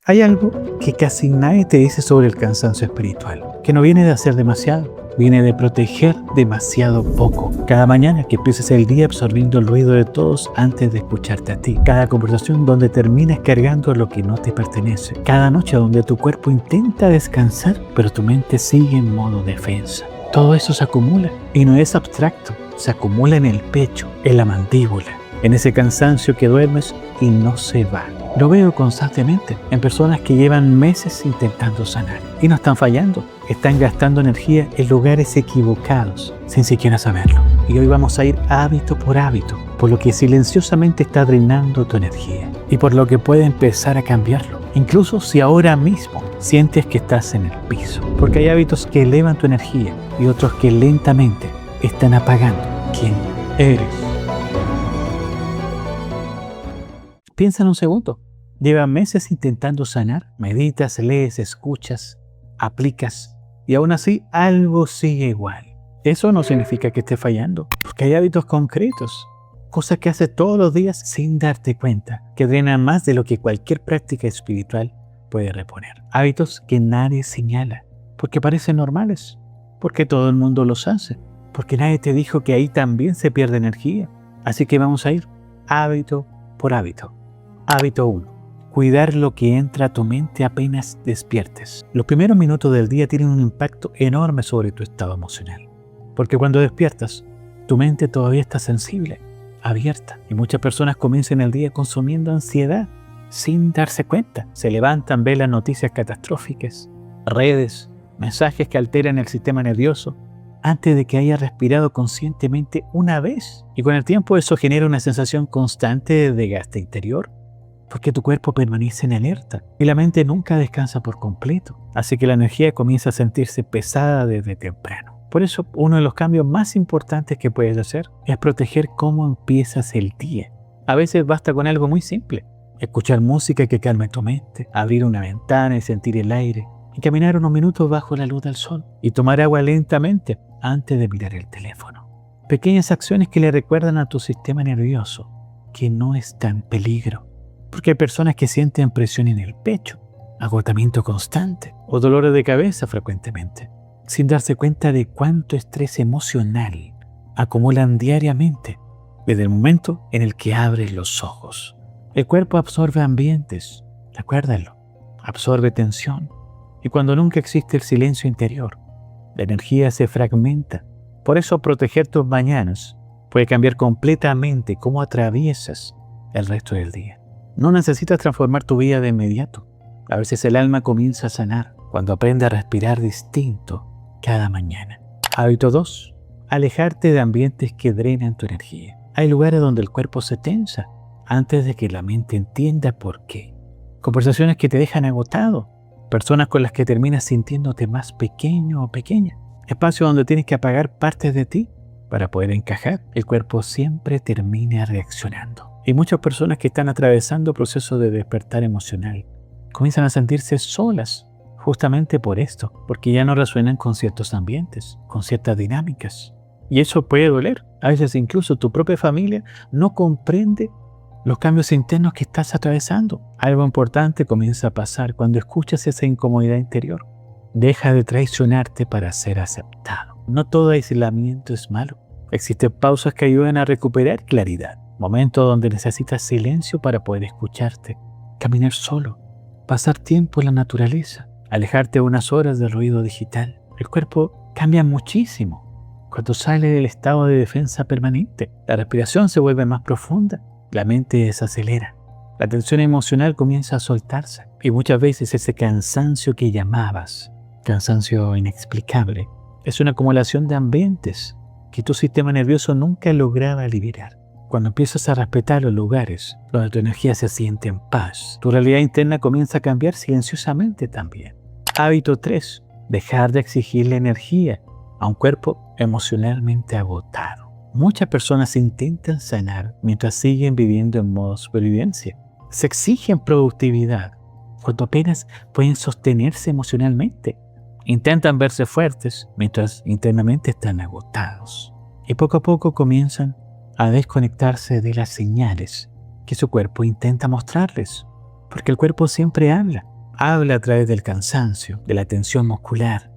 Hay algo que casi nadie te dice sobre el cansancio espiritual, que no viene de hacer demasiado, viene de proteger demasiado poco. Cada mañana que empieces el día absorbiendo el ruido de todos antes de escucharte a ti. Cada conversación donde terminas cargando lo que no te pertenece. Cada noche donde tu cuerpo intenta descansar, pero tu mente sigue en modo defensa. Todo eso se acumula y no es abstracto, se acumula en el pecho, en la mandíbula, en ese cansancio que duermes y no se va. Lo veo constantemente en personas que llevan meses intentando sanar y no están fallando, están gastando energía en lugares equivocados sin siquiera saberlo. Y hoy vamos a ir hábito por hábito, por lo que silenciosamente está drenando tu energía y por lo que puede empezar a cambiarlo, incluso si ahora mismo sientes que estás en el piso, porque hay hábitos que elevan tu energía y otros que lentamente están apagando quién eres. Piensa en un segundo. Llevas meses intentando sanar, meditas, lees, escuchas, aplicas y aún así algo sigue igual. Eso no significa que esté fallando, porque hay hábitos concretos, cosas que haces todos los días sin darte cuenta, que drenan más de lo que cualquier práctica espiritual puede reponer. Hábitos que nadie señala, porque parecen normales, porque todo el mundo los hace, porque nadie te dijo que ahí también se pierde energía. Así que vamos a ir hábito por hábito. Hábito 1. Cuidar lo que entra a tu mente apenas despiertes. Los primeros minutos del día tienen un impacto enorme sobre tu estado emocional. Porque cuando despiertas, tu mente todavía está sensible, abierta. Y muchas personas comienzan el día consumiendo ansiedad sin darse cuenta. Se levantan, ven las noticias catastróficas, redes, mensajes que alteran el sistema nervioso, antes de que haya respirado conscientemente una vez. Y con el tiempo eso genera una sensación constante de desgaste interior, porque tu cuerpo permanece en alerta y la mente nunca descansa por completo. Así que la energía comienza a sentirse pesada desde temprano. Por eso, uno de los cambios más importantes que puedes hacer es proteger cómo empiezas el día. A veces basta con algo muy simple. Escuchar música que calme tu mente, abrir una ventana y sentir el aire, y caminar unos minutos bajo la luz del sol, y tomar agua lentamente antes de mirar el teléfono. Pequeñas acciones que le recuerdan a tu sistema nervioso que no está en peligro. Porque hay personas que sienten presión en el pecho, agotamiento constante o dolores de cabeza frecuentemente, sin darse cuenta de cuánto estrés emocional acumulan diariamente desde el momento en el que abres los ojos. El cuerpo absorbe ambientes, recuérdalo, absorbe tensión. Y cuando nunca existe el silencio interior, la energía se fragmenta. Por eso proteger tus mañanas puede cambiar completamente cómo atraviesas el resto del día. No necesitas transformar tu vida de inmediato. A veces el alma comienza a sanar cuando aprende a respirar distinto cada mañana. Hábito 2. Alejarte de ambientes que drenan tu energía. Hay lugares donde el cuerpo se tensa antes de que la mente entienda por qué. Conversaciones que te dejan agotado. Personas con las que terminas sintiéndote más pequeño o pequeña. Espacios donde tienes que apagar partes de ti para poder encajar. El cuerpo siempre termina reaccionando. Y muchas personas que están atravesando procesos de despertar emocional comienzan a sentirse solas justamente por esto, porque ya no resuenan con ciertos ambientes, con ciertas dinámicas. Y eso puede doler. A veces incluso tu propia familia no comprende los cambios internos que estás atravesando. Algo importante comienza a pasar cuando escuchas esa incomodidad interior. Deja de traicionarte para ser aceptado. No todo aislamiento es malo. Existen pausas que ayudan a recuperar claridad. Momentos donde necesitas silencio para poder escucharte, caminar solo, pasar tiempo en la naturaleza, alejarte unas horas del ruido digital. El cuerpo cambia muchísimo cuando sale del estado de defensa permanente. La respiración se vuelve más profunda, la mente desacelera, la tensión emocional comienza a soltarse y muchas veces ese cansancio que llamabas, cansancio inexplicable, es una acumulación de ambientes que tu sistema nervioso nunca lograba liberar. Cuando empiezas a respetar los lugares donde tu energía se siente en paz, tu realidad interna comienza a cambiar silenciosamente también. Hábito 3. Dejar de exigirle energía a un cuerpo emocionalmente agotado. Muchas personas intentan sanar mientras siguen viviendo en modo supervivencia. Se exigen productividad cuando apenas pueden sostenerse emocionalmente. Intentan verse fuertes mientras internamente están agotados. Y poco a poco comienzan a desconectarse de las señales que su cuerpo intenta mostrarles, porque el cuerpo siempre habla Habla a través del cansancio, de la tensión muscular,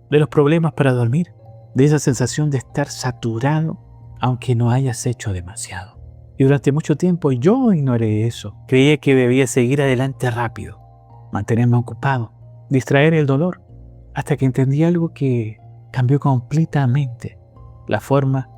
de los problemas para dormir, de esa sensación de estar saturado aunque no hayas hecho demasiado. Y durante mucho tiempo yo ignoré eso. Creía que debía seguir adelante rápido, mantenerme ocupado, distraer el dolor, hasta que entendí algo que cambió completamente la forma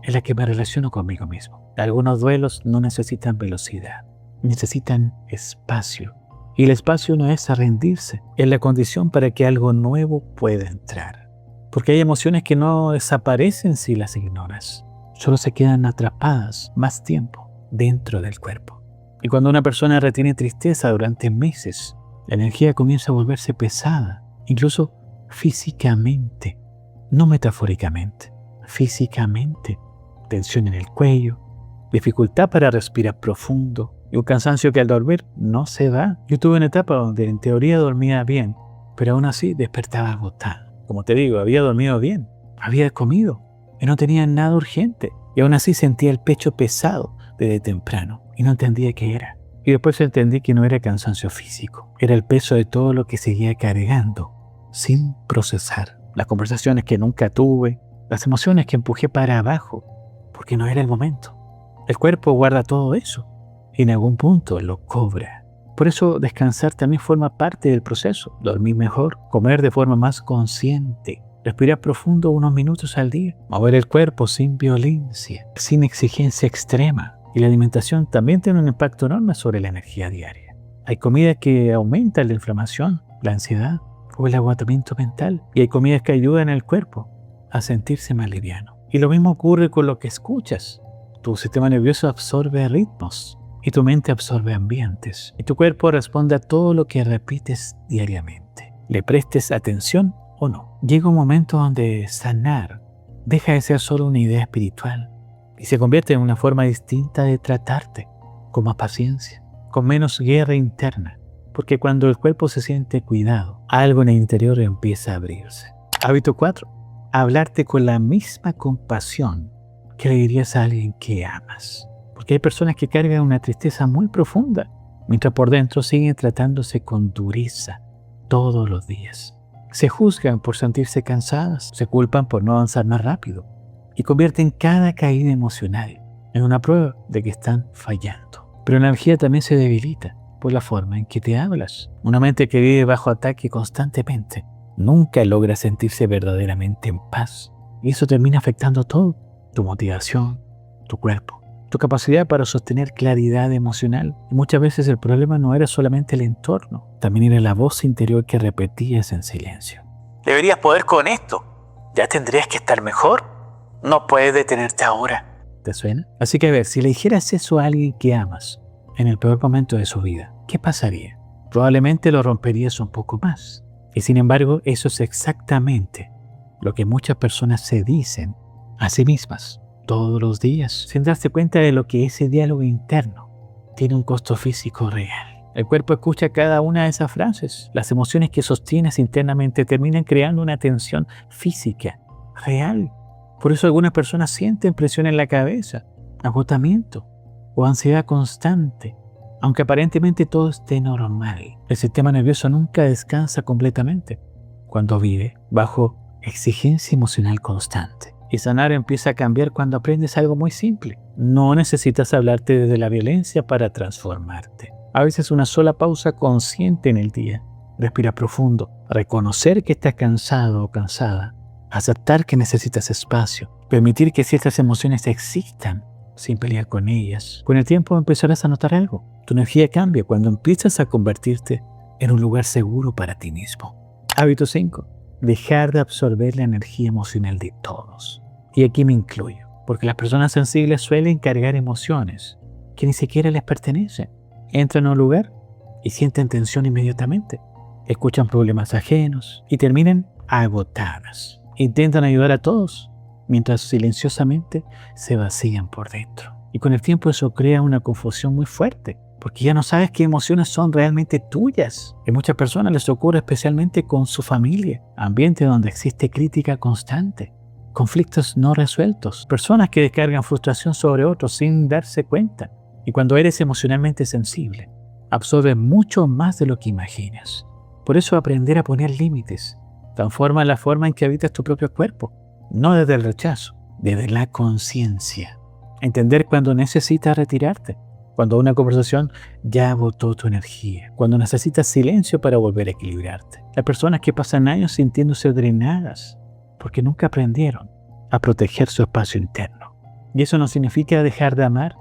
en la que me relaciono conmigo mismo. Algunos duelos no necesitan velocidad, necesitan espacio. Y el espacio no es a rendirse, es la condición para que algo nuevo pueda entrar. Porque hay emociones que no desaparecen si las ignoras. Solo se quedan atrapadas más tiempo dentro del cuerpo. Y cuando una persona retiene tristeza durante meses, la energía comienza a volverse pesada, incluso físicamente, no metafóricamente, físicamente. Tensión en el cuello, dificultad para respirar profundo y un cansancio que al dormir no se va. Yo tuve una etapa donde en teoría dormía bien, pero aún así despertaba agotado. Como te digo, había dormido bien, había comido y no tenía nada urgente. Y aún así sentía el pecho pesado desde temprano y no entendía qué era. Y después entendí que no era cansancio físico, era el peso de todo lo que seguía cargando sin procesar. Las conversaciones que nunca tuve, las emociones que empujé para abajo, porque no era el momento. El cuerpo guarda todo eso y en algún punto lo cobra. Por eso descansar también forma parte del proceso. Dormir mejor, comer de forma más consciente, respirar profundo unos minutos al día, mover el cuerpo sin violencia, sin exigencia extrema. Y la alimentación también tiene un impacto enorme sobre la energía diaria. Hay comidas que aumentan la inflamación, la ansiedad o el agotamiento mental. Y hay comidas que ayudan al cuerpo a sentirse más liviano. Y lo mismo ocurre con lo que escuchas. Tu sistema nervioso absorbe ritmos y tu mente absorbe ambientes. Y tu cuerpo responde a todo lo que repites diariamente. Le prestes atención o no. Llega un momento donde sanar deja de ser solo una idea espiritual y se convierte en una forma distinta de tratarte, con más paciencia, con menos guerra interna. Porque cuando el cuerpo se siente cuidado, algo en el interior empieza a abrirse. Hábito 4. Hablarte con la misma compasión que le dirías a alguien que amas. Porque hay personas que cargan una tristeza muy profunda, mientras por dentro siguen tratándose con dureza todos los días. Se juzgan por sentirse cansadas, se culpan por no avanzar más rápido y convierten cada caída emocional en una prueba de que están fallando. Pero la energía también se debilita por la forma en que te hablas. Una mente que vive bajo ataque constantemente nunca logra sentirse verdaderamente en paz. Y eso termina afectando todo. Tu motivación, tu cuerpo, tu capacidad para sostener claridad emocional. Y muchas veces el problema no era solamente el entorno, también era la voz interior que repetías en silencio. Deberías poder con esto. Ya tendrías que estar mejor. No puedes detenerte ahora. ¿Te suena? Así que a ver, si le dijeras eso a alguien que amas en el peor momento de su vida, ¿qué pasaría? Probablemente lo romperías un poco más. Y sin embargo, eso es exactamente lo que muchas personas se dicen a sí mismas todos los días, sin darse cuenta de lo que ese diálogo interno tiene un costo físico real. El cuerpo escucha cada una de esas frases. Las emociones que sostienes internamente terminan creando una tensión física real. Por eso algunas personas sienten presión en la cabeza, agotamiento o ansiedad constante, aunque aparentemente todo esté normal. El sistema nervioso nunca descansa completamente cuando vive bajo exigencia emocional constante. Y sanar empieza a cambiar cuando aprendes algo muy simple. No necesitas hablarte desde la violencia para transformarte. A veces una sola pausa consciente en el día. Respira profundo. Reconocer que estás cansado o cansada. Aceptar que necesitas espacio. Permitir que ciertas emociones existan sin pelear con ellas. Con el tiempo empezarás a notar algo. Tu energía cambia cuando empiezas a convertirte en un lugar seguro para ti mismo. Hábito 5. Dejar de absorber la energía emocional de todos. Y aquí me incluyo, porque las personas sensibles suelen cargar emociones que ni siquiera les pertenecen. Entran a un lugar y sienten tensión inmediatamente. Escuchan problemas ajenos y terminan agotadas. Intentan ayudar a todos, mientras silenciosamente se vacían por dentro. Y con el tiempo eso crea una confusión muy fuerte, porque ya no sabes qué emociones son realmente tuyas. A muchas personas les ocurre especialmente con su familia, ambiente donde existe crítica constante, conflictos no resueltos, personas que descargan frustración sobre otros sin darse cuenta. Y cuando eres emocionalmente sensible, absorbes mucho más de lo que imaginas. Por eso aprender a poner límites transforma la forma en que habitas tu propio cuerpo, no desde el rechazo, desde la conciencia. Entender cuando necesitas retirarte, cuando una conversación ya agotó tu energía, cuando necesitas silencio para volver a equilibrarte. Hay personas que pasan años sintiéndose drenadas porque nunca aprendieron a proteger su espacio interno. Y eso no significa dejar de amar,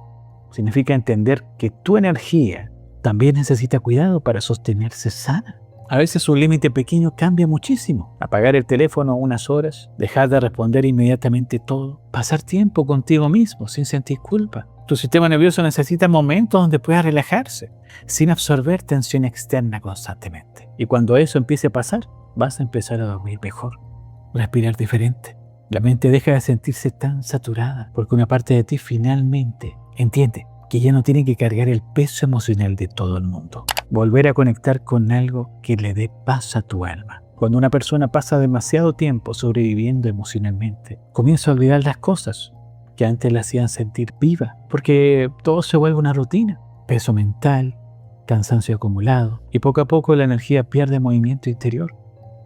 significa entender que tu energía también necesita cuidado para sostenerse sana. A veces un límite pequeño cambia muchísimo. Apagar el teléfono unas horas, dejar de responder inmediatamente todo, pasar tiempo contigo mismo sin sentir culpa. Tu sistema nervioso necesita momentos donde pueda relajarse, sin absorber tensión externa constantemente. Y cuando eso empiece a pasar, vas a empezar a dormir mejor, respirar diferente. La mente deja de sentirse tan saturada, porque una parte de ti finalmente entiende que ya no tiene que cargar el peso emocional de todo el mundo. Volver a conectar con algo que le dé paz a tu alma. Cuando una persona pasa demasiado tiempo sobreviviendo emocionalmente, comienza a olvidar las cosas que antes la hacían sentir viva, porque todo se vuelve una rutina. Peso mental, cansancio acumulado, y poco a poco la energía pierde movimiento interior.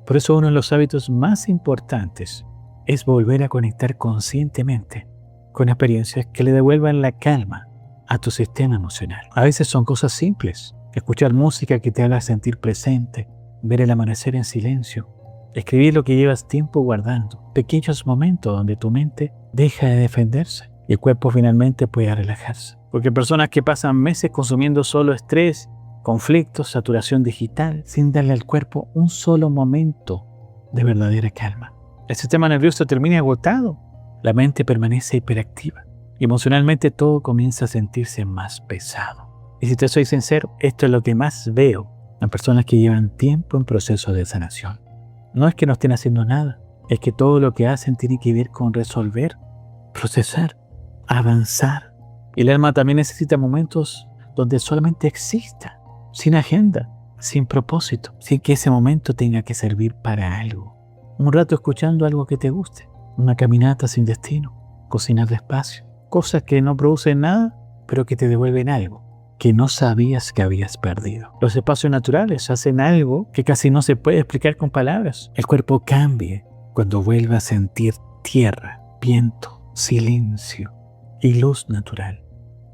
Por eso uno de los hábitos más importantes es volver a conectar conscientemente con experiencias que le devuelvan la calma a tu sistema emocional. A veces son cosas simples: escuchar música que te haga sentir presente, ver el amanecer en silencio, escribir lo que llevas tiempo guardando, pequeños momentos donde tu mente deja de defenderse y el cuerpo finalmente puede relajarse. Porque hay personas que pasan meses consumiendo solo estrés, conflictos, saturación digital, sin darle al cuerpo un solo momento de verdadera calma. El sistema nervioso termina agotado, la mente permanece hiperactiva. Emocionalmente todo comienza a sentirse más pesado. Y si te soy sincero, esto es lo que más veo en personas que llevan tiempo en proceso de sanación. No es que no estén haciendo nada, es que todo lo que hacen tiene que ver con resolver, procesar, avanzar. Y el alma también necesita momentos donde solamente exista, sin agenda, sin propósito, sin que ese momento tenga que servir para algo. Un rato escuchando algo que te guste, una caminata sin destino, cocinar despacio. Cosas que no producen nada, pero que te devuelven algo que no sabías que habías perdido. Los espacios naturales hacen algo que casi no se puede explicar con palabras. El cuerpo cambia cuando vuelve a sentir tierra, viento, silencio y luz natural.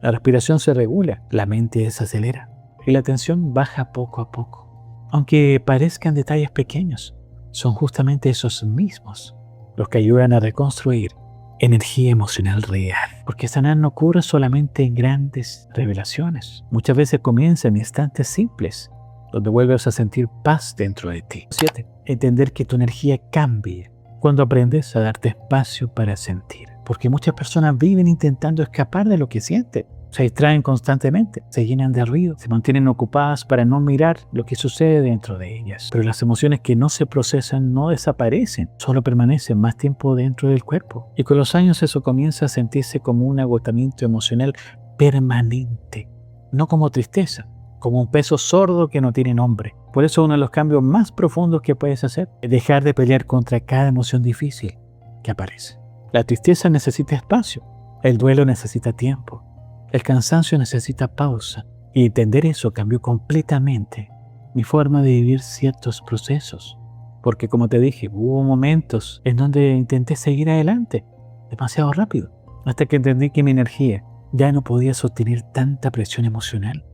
La respiración se regula, la mente desacelera y la tensión baja poco a poco. Aunque parezcan detalles pequeños, son justamente esos mismos los que ayudan a reconstruir energía emocional real. Porque sanar no ocurre solamente en grandes revelaciones. Muchas veces comienza en instantes simples, donde vuelves a sentir paz dentro de ti. 7. Entender que tu energía cambia cuando aprendes a darte espacio para sentir. Porque muchas personas viven intentando escapar de lo que sienten. Se distraen constantemente, se llenan de ruido, se mantienen ocupadas para no mirar lo que sucede dentro de ellas. Pero las emociones que no se procesan no desaparecen, solo permanecen más tiempo dentro del cuerpo. Y con los años eso comienza a sentirse como un agotamiento emocional permanente, no como tristeza, como un peso sordo que no tiene nombre. Por eso uno de los cambios más profundos que puedes hacer es dejar de pelear contra cada emoción difícil que aparece. La tristeza necesita espacio, el duelo necesita tiempo. El cansancio necesita pausa, y entender eso cambió completamente mi forma de vivir ciertos procesos. Porque como te dije, hubo momentos en donde intenté seguir adelante demasiado rápido, hasta que entendí que mi energía ya no podía sostener tanta presión emocional.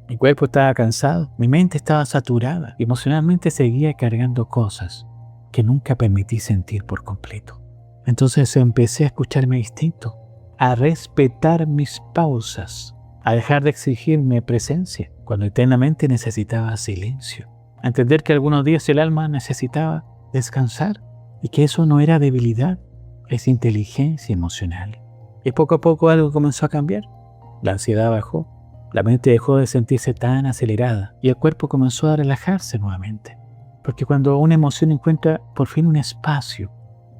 Mi cuerpo estaba cansado, mi mente estaba saturada, y emocionalmente seguía cargando cosas que nunca permití sentir por completo. Entonces empecé a escuchar mi instinto, a respetar mis pausas, a dejar de exigirme presencia cuando eternamente necesitaba silencio, a entender que algunos días el alma necesitaba descansar y que eso no era debilidad, es inteligencia emocional. Y poco a poco algo comenzó a cambiar. La ansiedad bajó, la mente dejó de sentirse tan acelerada y el cuerpo comenzó a relajarse nuevamente. Porque cuando una emoción encuentra por fin un espacio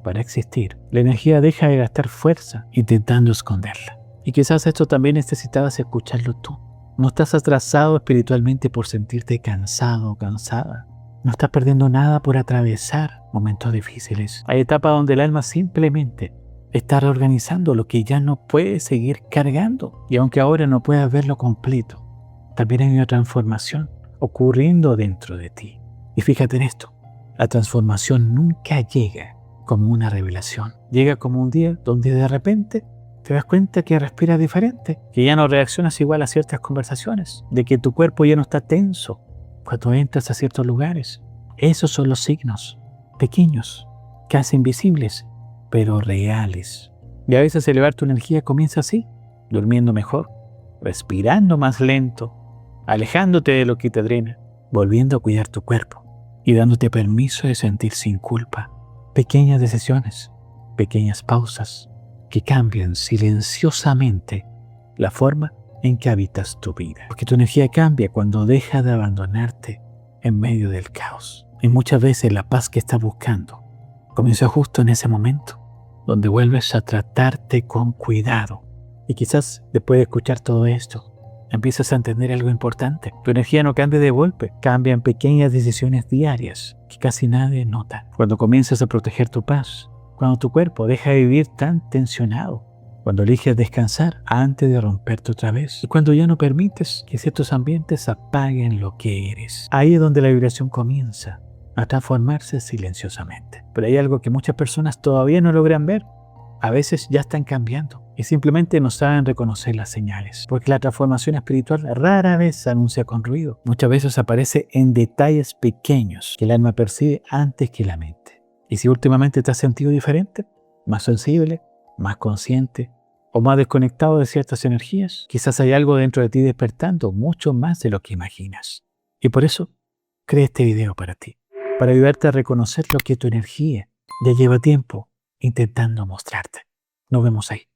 para existir, la energía deja de gastar fuerza intentando esconderla. Y quizás esto también necesitabas escucharlo tú. No estás atrasado espiritualmente por sentirte cansado o cansada. No estás perdiendo nada por atravesar momentos difíciles. Hay etapas donde el alma simplemente está reorganizando lo que ya no puede seguir cargando. Y aunque ahora no puedas verlo completo, también hay una transformación ocurriendo dentro de ti. Y fíjate en esto, la transformación nunca llega como una revelación. Llega como un día donde de repente te das cuenta que respiras diferente, que ya no reaccionas igual a ciertas conversaciones, de que tu cuerpo ya no está tenso cuando entras a ciertos lugares. Esos son los signos, pequeños, casi invisibles, pero reales. Y a veces elevar tu energía comienza así, durmiendo mejor, respirando más lento, alejándote de lo que te drena, volviendo a cuidar tu cuerpo y dándote permiso de sentir sin culpa. Pequeñas decisiones, pequeñas pausas que cambian silenciosamente la forma en que habitas tu vida. Porque tu energía cambia cuando deja de abandonarte en medio del caos. Y muchas veces la paz que estás buscando comienza justo en ese momento, donde vuelves a tratarte con cuidado. Y quizás después de escuchar todo esto, empiezas a entender algo importante. Tu energía no cambia de golpe, cambia en pequeñas decisiones diarias que casi nadie nota. Cuando comienzas a proteger tu paz, cuando tu cuerpo deja de vivir tan tensionado, cuando eliges descansar antes de romperte otra vez, y cuando ya no permites que ciertos ambientes apaguen lo que eres. Ahí es donde la vibración comienza a transformarse silenciosamente. Pero hay algo que muchas personas todavía no logran ver. A veces ya están cambiando y simplemente no saben reconocer las señales, porque la transformación espiritual rara vez se anuncia con ruido. Muchas veces aparece en detalles pequeños que el alma percibe antes que la mente. Y si últimamente te has sentido diferente, más sensible, más consciente o más desconectado de ciertas energías, quizás hay algo dentro de ti despertando mucho más de lo que imaginas. Y por eso creé este video para ti, para ayudarte a reconocer lo que tu energía ya lleva tiempo intentando mostrarte. Nos vemos ahí.